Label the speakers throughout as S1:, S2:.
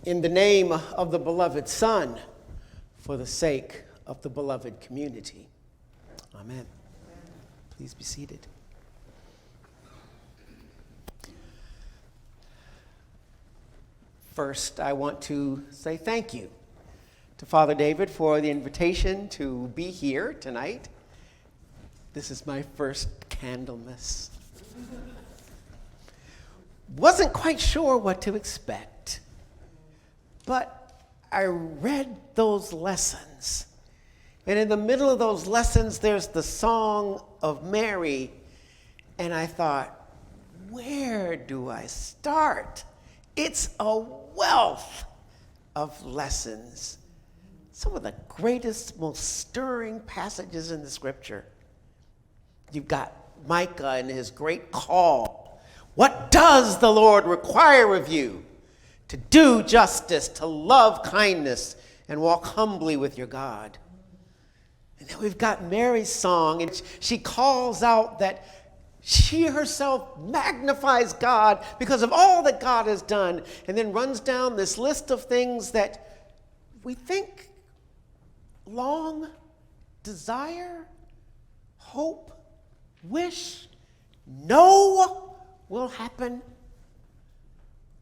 S1: In the name of the beloved Son, for the sake of the beloved community. Amen. Please be seated. First, I want to say thank you to Father David for the invitation to be here tonight. This is my first Candlemas. Wasn't quite sure what to expect, but I read those lessons. And in the middle of those lessons, there's the Song of Mary. And I thought, where do I start? It's a wealth of lessons. Some of the greatest, most stirring passages in the scripture. You've got Micah and his great call. What does the Lord require of you? To do justice, to love kindness, and walk humbly with your God. And then we've got Mary's song, and she calls out that she herself magnifies God because of all that God has done, and then runs down this list of things that we think, long, desire, hope, wish, know will happen.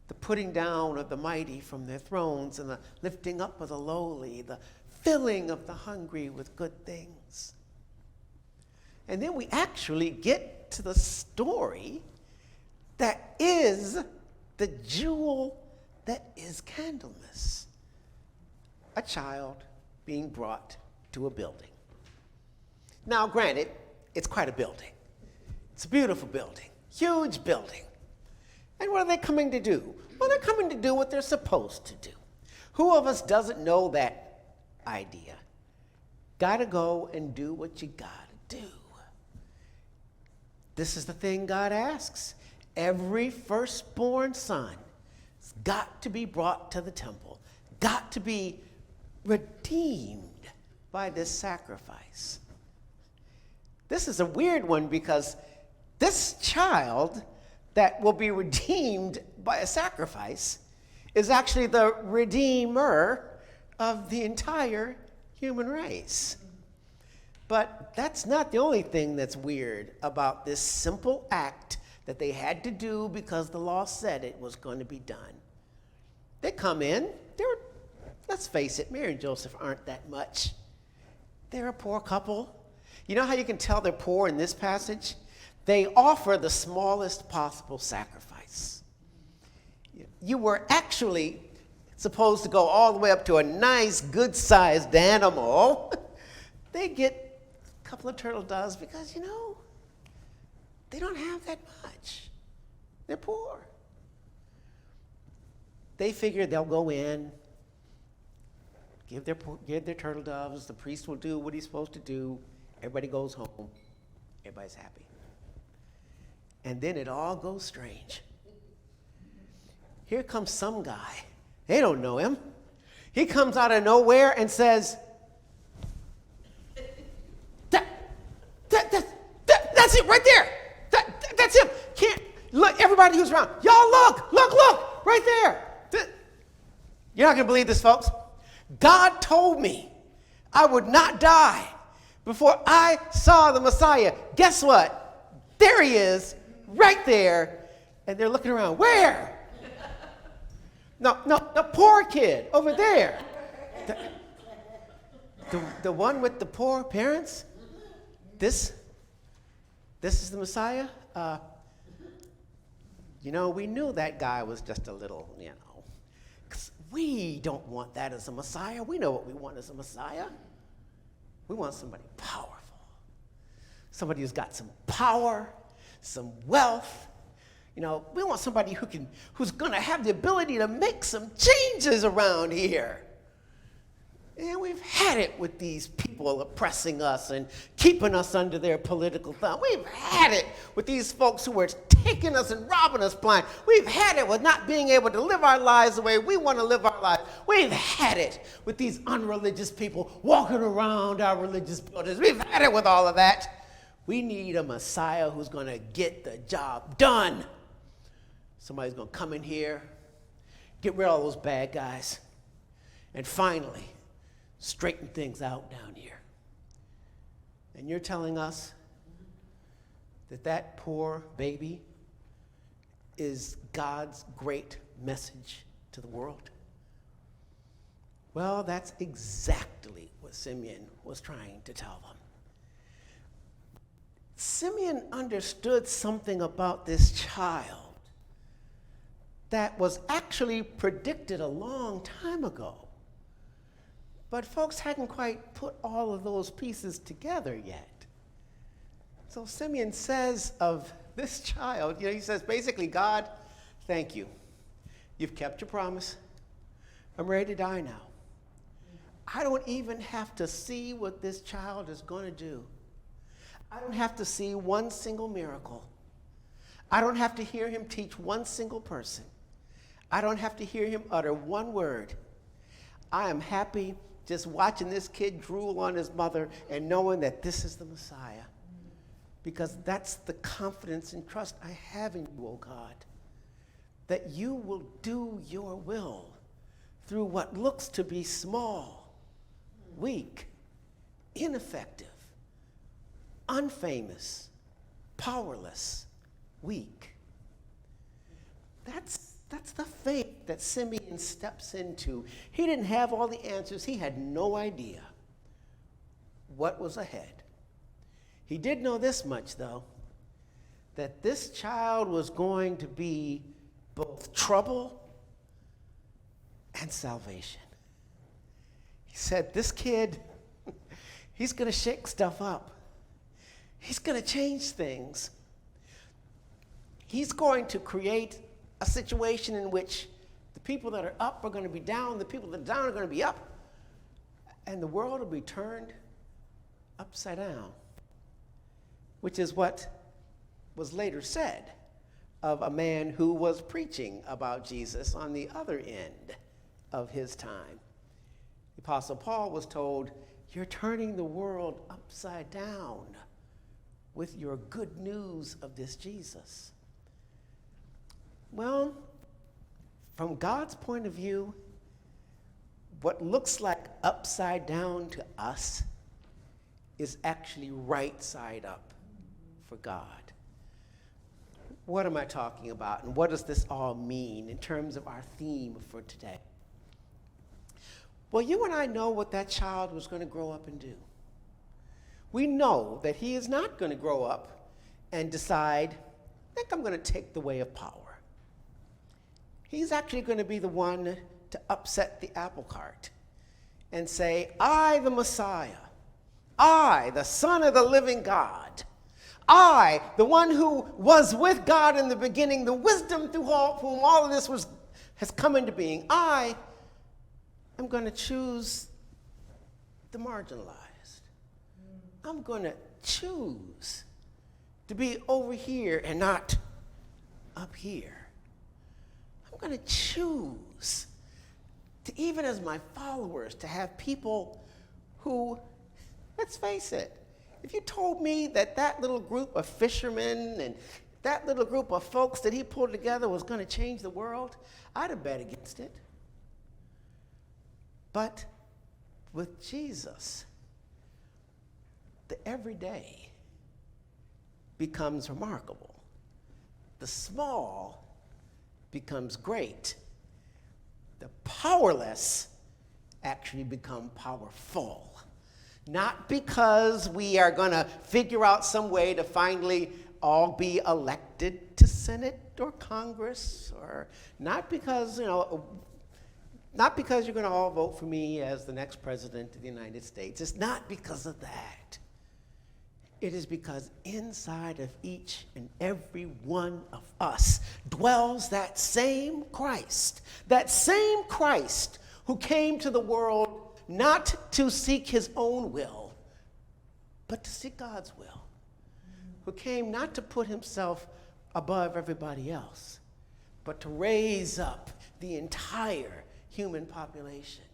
S1: The putting down of the mighty from their thrones and the lifting up of the lowly, the filling of the hungry with good things. And then we actually get to the story that is the jewel that is Candlemas. A child being brought to a building. Now, granted, it's quite a building. It's a beautiful building, huge building. And what are they coming to do? Well, they're coming to do what they're supposed to do. Who of us doesn't know that idea? Gotta go and do what you gotta do. This is the thing God asks. Every firstborn son has got to be brought to the temple, got to be redeemed by this sacrifice. This is a weird one because this child that will be redeemed by a sacrifice is actually the redeemer of the entire human race. But that's not the only thing that's weird about this simple act that they had to do because the law said it was going to be done. They come in, let's face it, Mary and Joseph aren't that much. They're a poor couple. You know how you can tell they're poor in this passage? They offer the smallest possible sacrifice. You were actually supposed to go all the way up to a nice, good-sized animal. They get a couple of turtle doves because, they don't have that much. They're poor. They figure they'll go in, give their turtle doves, the priest will do what he's supposed to do, everybody goes home, everybody's happy. And then it all goes strange. Here comes some guy. They don't know him. He comes out of nowhere and says, that's it right there. That's him. Can't look, everybody who's around. Y'all look, right there. You're not going to believe this, folks. God told me I would not die before I saw the Messiah. Guess what? There he is, right there. And they're looking around. Where? No, the poor kid over there. The one with the poor parents? This is the Messiah? We knew that guy was just a little, 'cause we don't want that as a Messiah. We know what we want as a Messiah. We want somebody powerful. Somebody who's got some power, some wealth. We want somebody who's going to have the ability to make some changes around here. And we've had it with these people oppressing us and keeping us under their political thumb. We've had it with these folks who are taking us and robbing us blind. We've had it with not being able to live our lives the way we want to live our lives. We've had it with these unreligious people walking around our religious buildings. We've had it with all of that. We need a Messiah who's going to get the job done. Somebody's going to come in here. get rid of all those bad guys, and finally straighten things out down here. And you're telling us that that poor baby is God's great message to the world? Well, that's exactly what Simeon was trying to tell them. Simeon understood something about this child that was actually predicted a long time ago. But folks hadn't quite put all of those pieces together yet. So Simeon says of this child, he says basically, God, thank you. You've kept your promise. I'm ready to die now. I don't even have to see what this child is going to do. I don't have to see one single miracle. I don't have to hear him teach one single person. I don't have to hear him utter one word. I am happy just watching this kid drool on his mother and knowing that this is the Messiah. Because that's the confidence and trust I have in you, oh God, that you will do your will through what looks to be small, weak, ineffective, unfamous, powerless, weak. That's the faith that Simeon steps into. He didn't have all the answers. He had no idea what was ahead. He did know this much, though, that this child was going to be both trouble and salvation. He said, this kid, he's going to shake stuff up. He's going to change things. He's going to create a situation in which the people that are up are going to be down, the people that are down are going to be up, and the world will be turned upside down, which is what was later said of a man who was preaching about Jesus on the other end of his time. The Apostle Paul was told, you're turning the world upside down with your good news of this Jesus. Well, from God's point of view, what looks like upside down to us is actually right side up for God. What am I talking about, and what does this all mean in terms of our theme for today? Well, you and I know what that child was going to grow up and do. We know that he is not going to grow up and decide, I think I'm going to take the way of power. He's actually going to be the one to upset the apple cart and say, I, the Messiah, I, the Son of the living God, I, the one who was with God in the beginning, the wisdom through whom all of this has come into being, I am going to choose the marginalized. I'm going to choose to be over here and not up here. I'm going to choose to, even as my followers, to have people who, let's face it, if you told me that little group of fishermen and that little group of folks that he pulled together was going to change the world, I'd have bet against it. But with Jesus, the everyday becomes remarkable. The small becomes great. The powerless actually become powerful. Not because we are going to figure out some way to finally all be elected to Senate or Congress, or not because, not because you're going to all vote for me as the next president of the United States. It's not because of that. It is because inside of each and every one of us dwells that same Christ who came to the world not to seek his own will, but to seek God's will, who came not to put himself above everybody else, but to raise up the entire human population,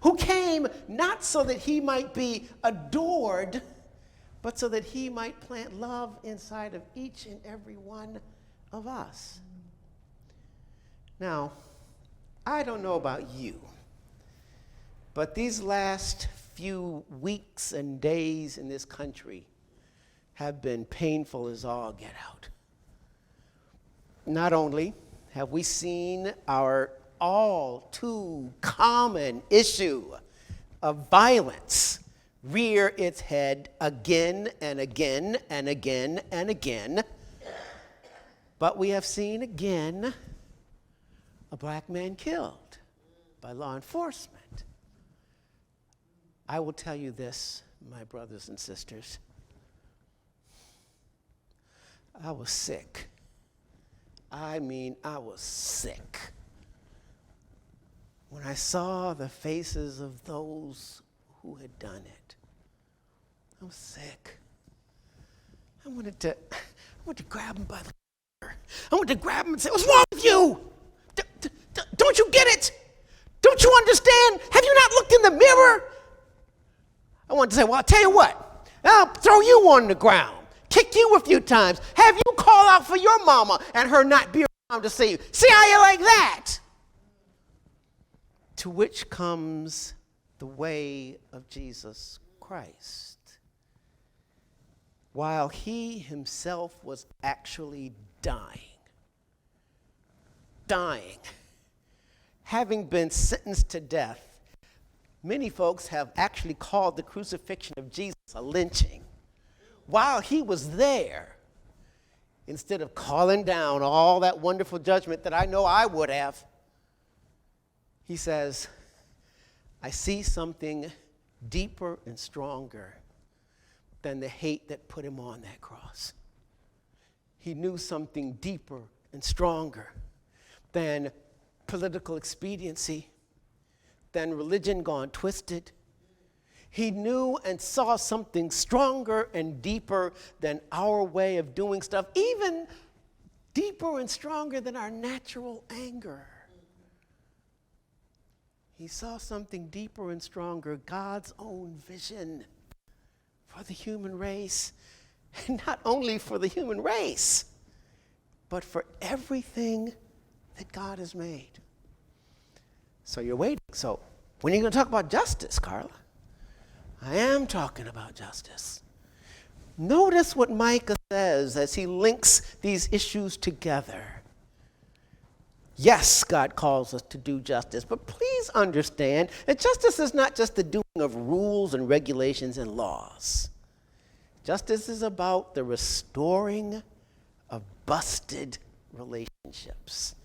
S1: who came not so that he might be adored, but so that he might plant love inside of each and every one of us. Now, I don't know about you, but these last few weeks and days in this country have been painful as all get out. Not only have we seen our all too common issue of violence rear its head again and again and again and again, but we have seen again a black man killed by law enforcement. I will tell you this, my brothers and sisters. I was sick. I was sick when I saw the faces of those who had done it. I was sick. I wanted to grab him by the collar. I wanted to grab him and say, "What's wrong with you? Don't you get it? Don't you understand? Have you not looked in the mirror?" I wanted to say, "Well, I'll tell you what. I'll throw you on the ground, kick you a few times, have you call out for your mama and her not be around to see you. See how you like that?" To which comes the way of Jesus Christ. While he himself was actually dying, having been sentenced to death, many folks have actually called the crucifixion of Jesus a lynching. While he was there, instead of calling down all that wonderful judgment that I know I would have, he says, "I see something deeper and stronger than the hate that put him on that cross." He knew something deeper and stronger than political expediency, than religion gone twisted. He knew and saw something stronger and deeper than our way of doing stuff, even deeper and stronger than our natural anger. He saw something deeper and stronger, God's own vision for the human race. And not only for the human race, but for everything that God has made. So you're waiting. So when are you going to talk about justice, Carla? I am talking about justice. Notice what Micah says as he links these issues together. Yes, God calls us to do justice, but please understand that justice is not just the doing of rules and regulations and laws. Justice is about the restoring of busted relationships.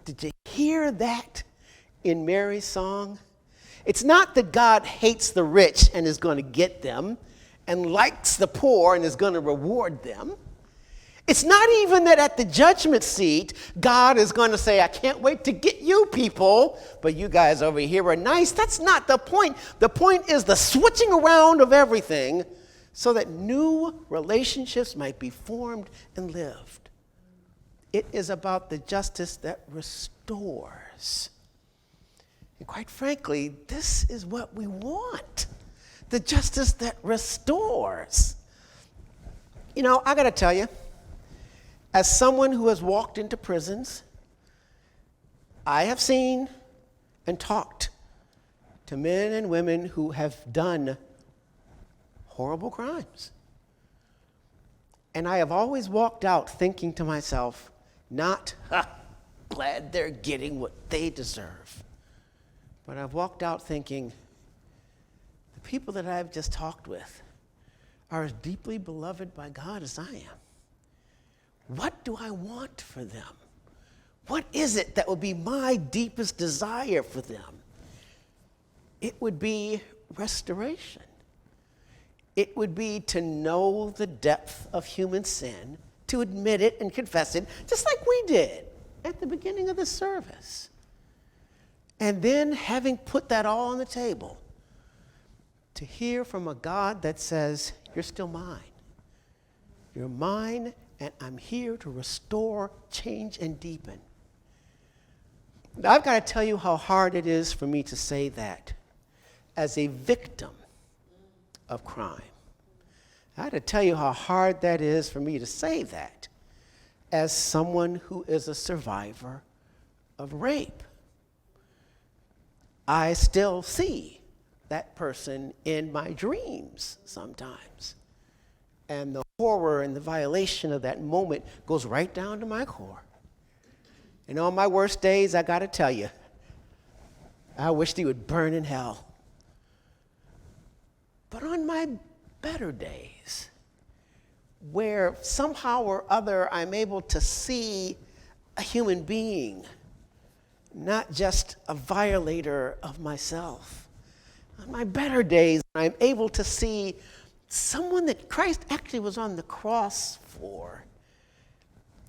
S1: Did you hear that in Mary's song? It's not that God hates the rich and is going to get them and likes the poor and is going to reward them. It's not even that at the judgment seat, God is going to say, "I can't wait to get you people, but you guys over here are nice." That's not the point. The point is the switching around of everything so that new relationships might be formed and lived. It is about the justice that restores. And quite frankly, this is what we want, the justice that restores. You know, I got to tell you, as someone who has walked into prisons, I have seen and talked to men and women who have done horrible crimes. And I have always walked out thinking to myself, not, glad they're getting what they deserve. But I've walked out thinking, the people that I've just talked with are as deeply beloved by God as I am. What do I want for them? What is it that would be my deepest desire for them? It would be restoration. It would be to know the depth of human sin, to admit it and confess it, just like we did at the beginning of the service. And then, having put that all on the table, to hear from a God that says, "You're still mine. You're mine, and I'm here to restore, change, and deepen." Now, I've got to tell you how hard it is for me to say that as a victim of crime. I have to tell you how hard that is for me to say that as someone who is a survivor of rape. I still see that person in my dreams sometimes. And the horror and the violation of that moment goes right down to my core. And on my worst days, I got to tell you, I wished he would burn in hell. But on my better days, where somehow or other I'm able to see a human being, not just a violator of myself. On my better days, I'm able to see someone that Christ actually was on the cross for,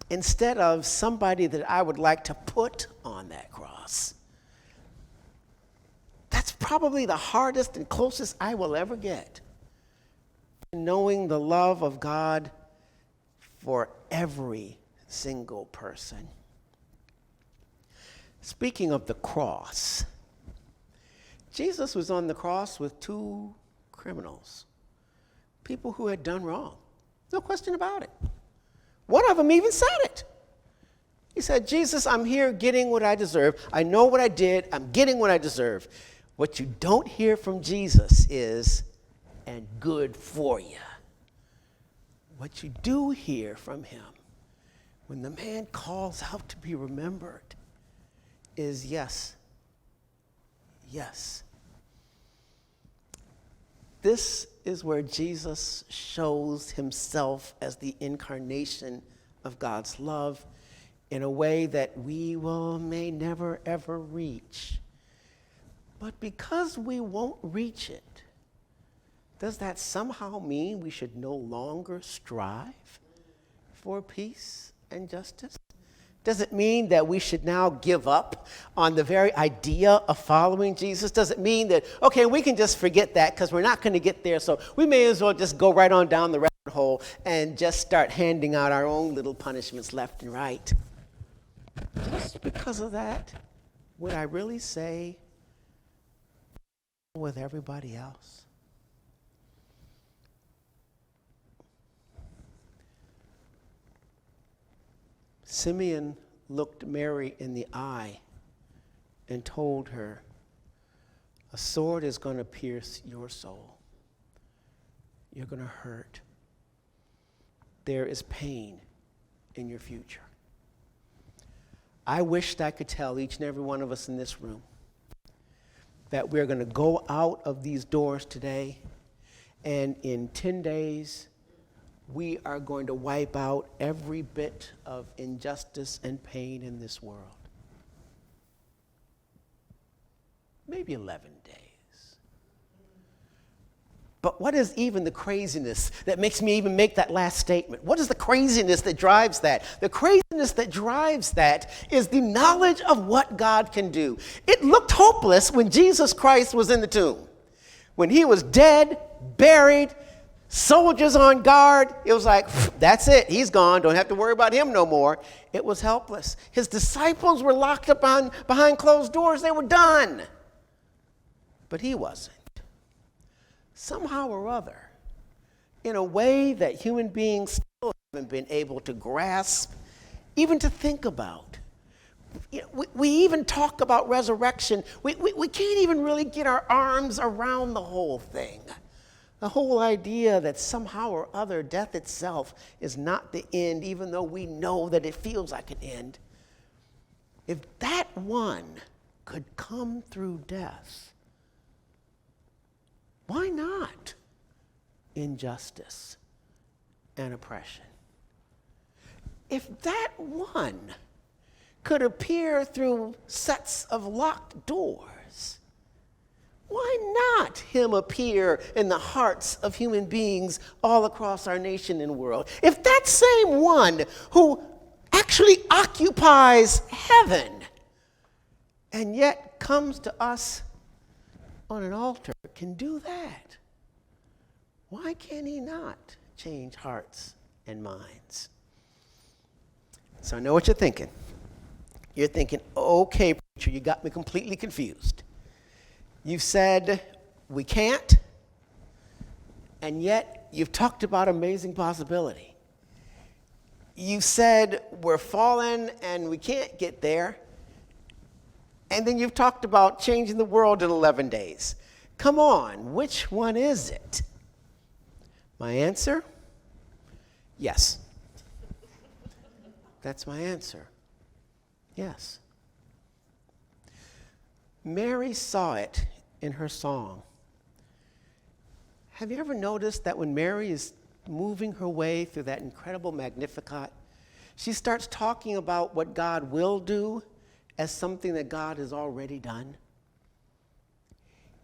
S1: instead of somebody that I would like to put on that cross. That's probably the hardest and closest I will ever get to knowing the love of God for every single person. Speaking of the cross, Jesus was on the cross with two criminals, people who had done wrong. No question about it. One of them even said it. He said, Jesus, I'm here getting what I deserve. I know what I did. I'm getting what I deserve. What you don't hear from Jesus is, and good for you. What you do hear from him when the man calls out to be remembered is yes, yes. This is where Jesus shows himself as the incarnation of God's love in a way that we may never ever reach. But because we won't reach it, does that somehow mean we should no longer strive for peace and justice? Does it mean that we should now give up on the very idea of following Jesus? Does it mean that, okay, we can just forget that because we're not going to get there, so we may as well just go right on down the rabbit hole and just start handing out our own little punishments left and right? Just because of that, would I really say with everybody else? Simeon looked Mary in the eye and told her, a sword is going to pierce your soul. You're going to hurt. There is pain in your future. I wished I could tell each and every one of us in this room that we're going to go out of these doors today, and in 10 days, we are going to wipe out every bit of injustice and pain in this world. Maybe 11 days. But what is even the craziness that makes me even make that last statement? What is the craziness that drives that? The craziness that drives that is the knowledge of what God can do. It looked hopeless when Jesus Christ was in the tomb. When he was dead, buried, soldiers on guard, it was like, that's it, he's gone, don't have to worry about him no more. It was helpless. His disciples were locked up behind closed doors, they were done. But he wasn't. Somehow or other, in a way that human beings still haven't been able to grasp, even to think about. We even talk about resurrection. We can't even really get our arms around the whole thing. The whole idea that somehow or other death itself is not the end, even though we know that it feels like an end. If that one could come through death, why not injustice and oppression? If that one could appear through sets of locked doors, why not him appear in the hearts of human beings all across our nation and world? If that same one who actually occupies heaven and yet comes to us on an altar can do that, why can he not change hearts and minds? So I know what you're thinking. You're thinking, okay, preacher, you got me completely confused. You said we can't, and yet you've talked about amazing possibility. You said we're fallen and we can't get there, And then you've talked about changing the world in 11 days. Come on, which one is it? My answer? Yes. That's my answer. Yes. Mary saw it in her song. Have you ever noticed that when Mary is moving her way through that incredible Magnificat, she starts talking about what God will do as something that God has already done?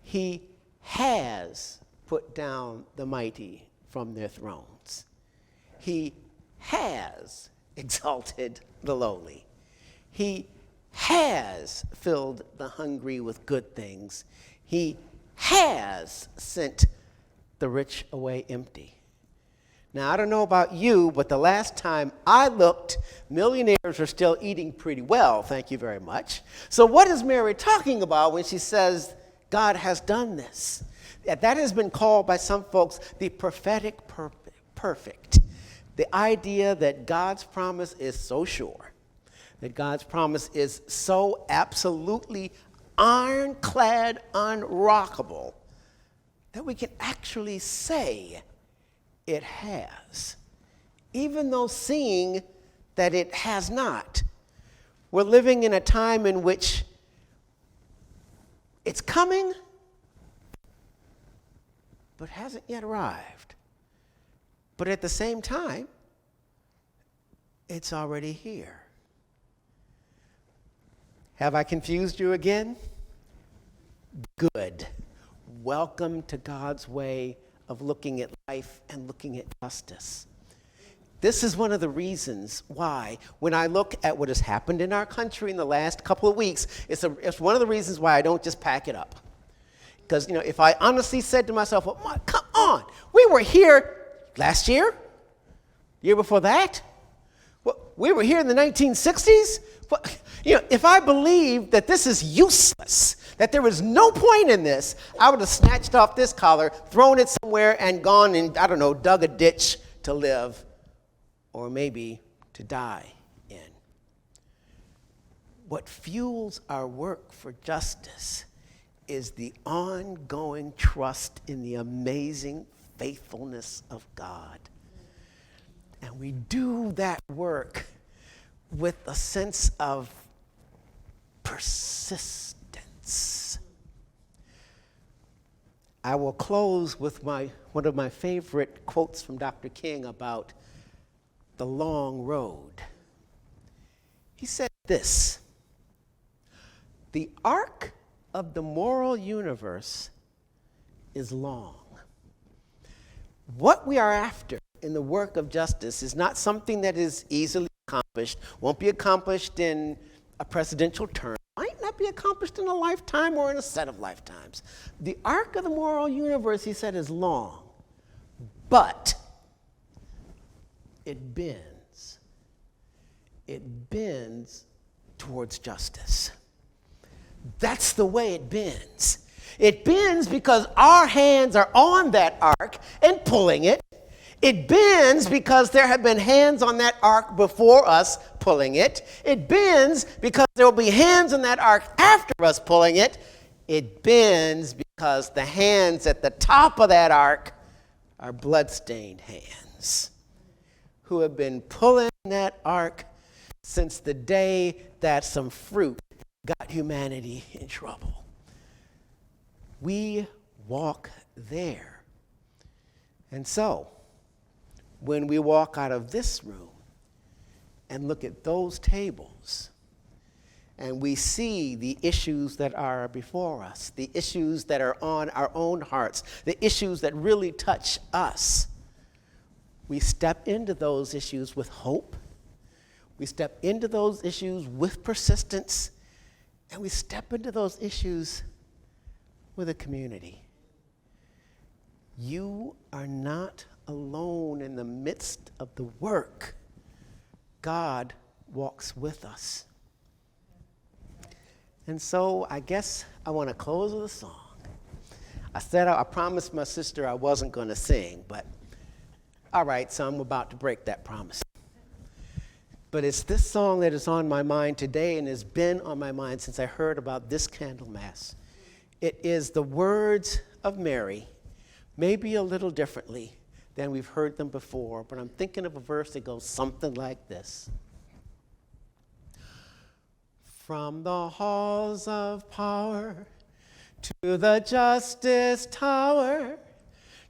S1: He has put down the mighty from their thrones. He has exalted the lowly. He has filled the hungry with good things. He has sent the rich away empty. Now, I don't know about you, but the last time I looked, millionaires are still eating pretty well, thank you very much. So what is Mary talking about when she says God has done this? That has been called by some folks the prophetic perfect. The idea that God's promise is so sure, that God's promise is so absolutely ironclad, unrockable, that we can actually say it has, even though seeing that it has not. We're living in a time in which it's coming, but hasn't yet arrived. But at the same time, it's already here. Have I confused you again? Good. Welcome to God's way of looking at life and looking at justice. This is one of the reasons why, when I look at what has happened in our country in the last couple of weeks, it's one of the reasons why I don't just pack it up. Because, if I honestly said to myself, well, come on, we were here last year, year before that, we were here in the 1960s. If I believed that this is useless, that there was no point in this, I would have snatched off this collar, thrown it somewhere, and gone and, dug a ditch to live, or maybe to die in. What fuels our work for justice is the ongoing trust in the amazing faithfulness of God. And we do that work with a sense of persistence. I will close with one of my favorite quotes from Dr. King about the long road. He said this: "The arc of the moral universe is long. What we are after in the work of justice is not something that is easily accomplished, won't be accomplished in a presidential term, might not be accomplished in a lifetime or in a set of lifetimes. The arc of the moral universe," he said, "is long, but it bends. It bends towards justice." That's the way it bends. It bends because our hands are on that arc and pulling it. It bends because there have been hands on that arc before us pulling it. It bends because there will be hands on that arc after us pulling it. It bends because the hands at the top of that arc are bloodstained hands who have been pulling that arc since the day that some fruit got humanity in trouble. We walk there. And so, when we walk out of this room and look at those tables, and we see the issues that are before us, the issues that are on our own hearts, the issues that really touch us, we step into those issues with hope. We step into those issues with persistence, and we step into those issues with a community. You are not alone in the midst of the work. God walks with us. And so I guess I want to close with a song. I promised my sister I wasn't going to sing, but all right, so I'm about to break that promise. But it's this song that is on my mind today and has been on my mind since I heard about this Candlemas. It is the words of Mary, maybe a little differently than we've heard them before, but I'm thinking of a verse that goes something like this. From the halls of power to the justice tower,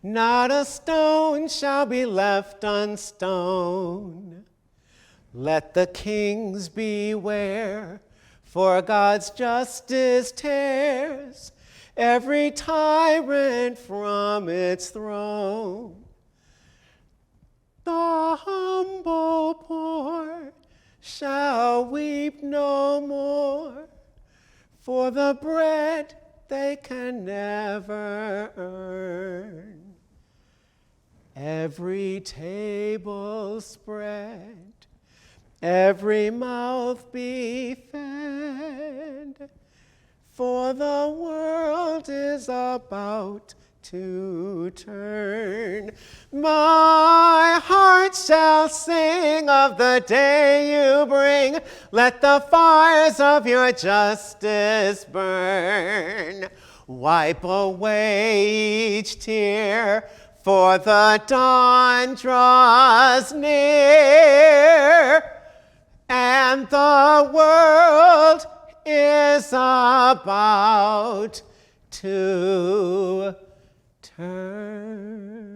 S1: not a stone shall be left unstoned. Let the kings beware, for God's justice tears every tyrant from its throne. The humble poor shall weep no more for the bread they can never earn. Every table spread, every mouth be fed, for the world is about to turn. My heart shall sing of the day you bring. Let the fires of your justice burn. Wipe away each tear, for the dawn draws near, and the world is about to turn.